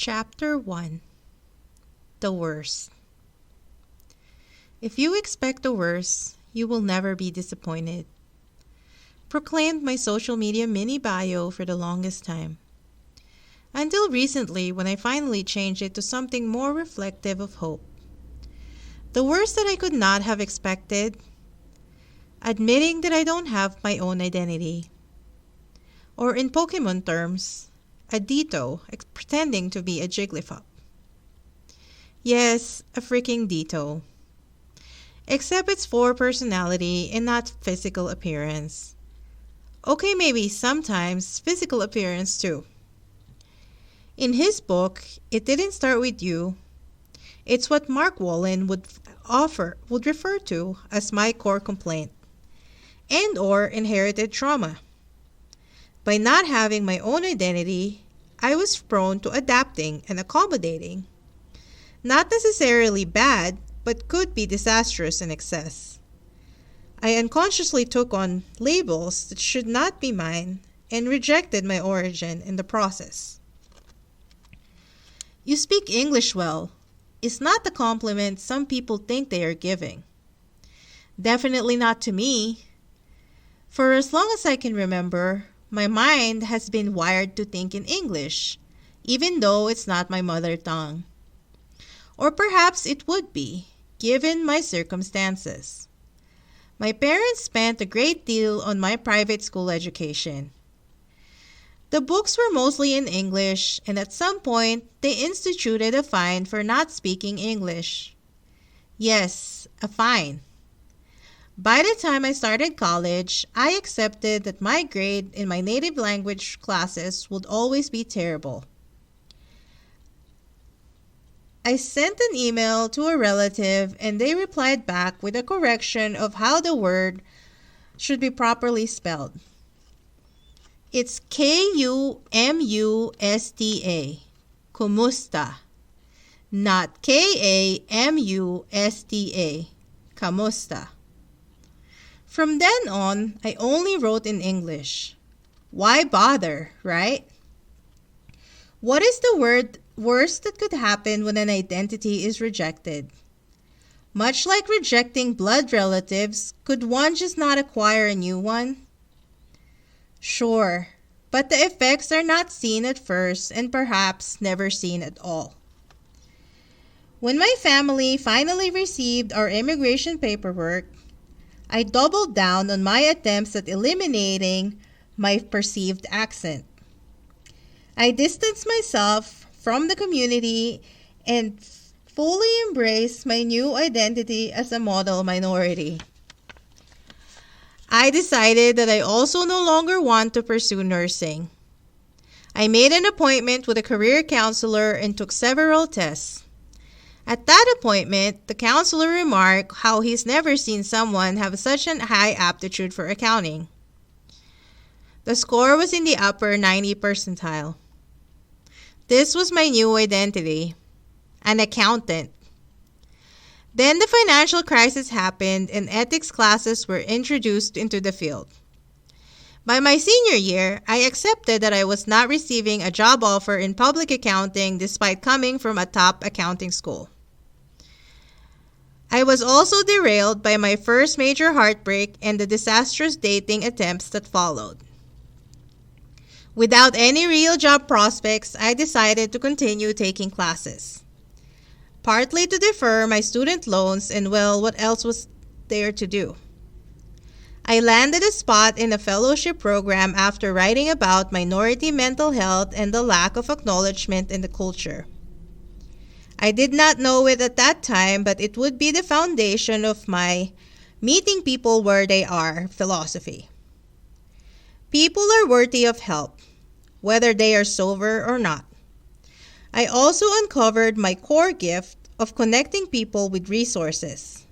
Chapter 1. The Worst. If you expect the worst, you will never be disappointed. Proclaimed my social media mini bio for the longest time. Until recently, when I finally changed it to something more reflective of hope. The worst that I could not have expected. Admitting that I don't have my own identity. Or in Pokémon terms, a Ditto pretending to be a Jigglypuff. Yes, a freaking Ditto. Except it's for personality and not physical appearance. Okay, maybe sometimes physical appearance too. In his book, It Didn't Start With You, it's what Mark Wolynn would refer to as my core complaint and or inherited trauma. By not having my own identity, I was prone to adapting and accommodating. Not necessarily bad, but could be disastrous in excess. I unconsciously took on labels that should not be mine and rejected my origin in the process. You speak English well is not the compliment some people think they are giving. Definitely not to me. For as long as I can remember, my mind has been wired to think in English, even though it's not my mother tongue. Or perhaps it would be, given my circumstances. My parents spent a great deal on my private school education. The books were mostly in English, and at some point, they instituted a fine for not speaking English. Yes, a fine. By the time I started college, I accepted that my grade in my native language classes would always be terrible. I sent an email to a relative and they replied back with a correction of how the word should be properly spelled. It's K-U-M-U-S-T-A, kumusta, not K-A-M-U-S-T-A, kamusta. From then on, I only wrote in English. Why bother, right? What is the worst that could happen when an identity is rejected? Much like rejecting blood relatives, could one just not acquire a new one? Sure, but the effects are not seen at first and perhaps never seen at all. When my family finally received our immigration paperwork, I doubled down on my attempts at eliminating my perceived accent. I distanced myself from the community and fully embraced my new identity as a model minority. I decided that I also no longer want to pursue nursing. I made an appointment with a career counselor and took several tests. At that appointment, the counselor remarked how he's never seen someone have such a high aptitude for accounting. The score was in the upper 90 percentile. This was my new identity, an accountant. Then the financial crisis happened and ethics classes were introduced into the field. By my senior year, I accepted that I was not receiving a job offer in public accounting despite coming from a top accounting school. I was also derailed by my first major heartbreak and the disastrous dating attempts that followed. Without any real job prospects, I decided to continue taking classes. Partly to defer my student loans and well, what else was there to do? I landed a spot in a fellowship program after writing about minority mental health and the lack of acknowledgement in the culture. I did not know it at that time, but it would be the foundation of my meeting people where they are philosophy. People are worthy of help, whether they are sober or not. I also uncovered my core gift of connecting people with resources.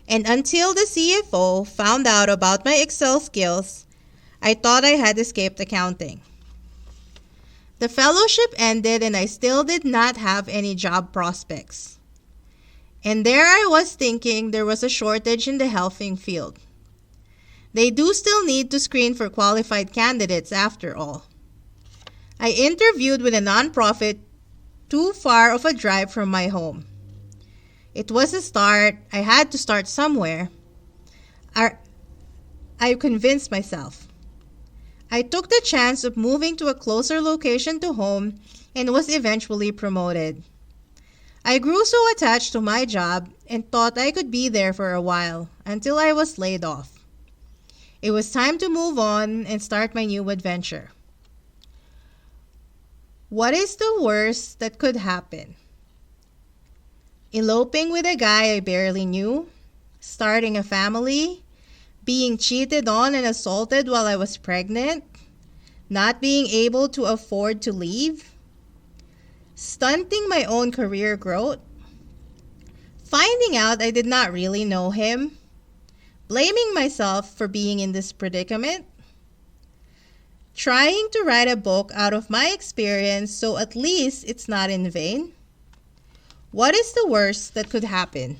And until the CFO found out about my Excel skills, I thought I had escaped accounting. The fellowship ended and I still did not have any job prospects. And there I was thinking there was a shortage in the healthcare field. They do still need to screen for qualified candidates after all. I interviewed with a nonprofit too far of a drive from my home. It was a start. I had to start somewhere. I, I convinced myself. I took the chance of moving to a closer location to home and was eventually promoted. I grew so attached to my job and thought I could be there for a while until I was laid off. It was time to move on and start my new adventure. What is the worst that could happen? Eloping with a guy I barely knew, starting a family, being cheated on and assaulted while I was pregnant, not being able to afford to leave, stunting my own career growth, finding out I did not really know him, blaming myself for being in this predicament, trying to write a book out of my experience so at least it's not in vain. What is the worst that could happen?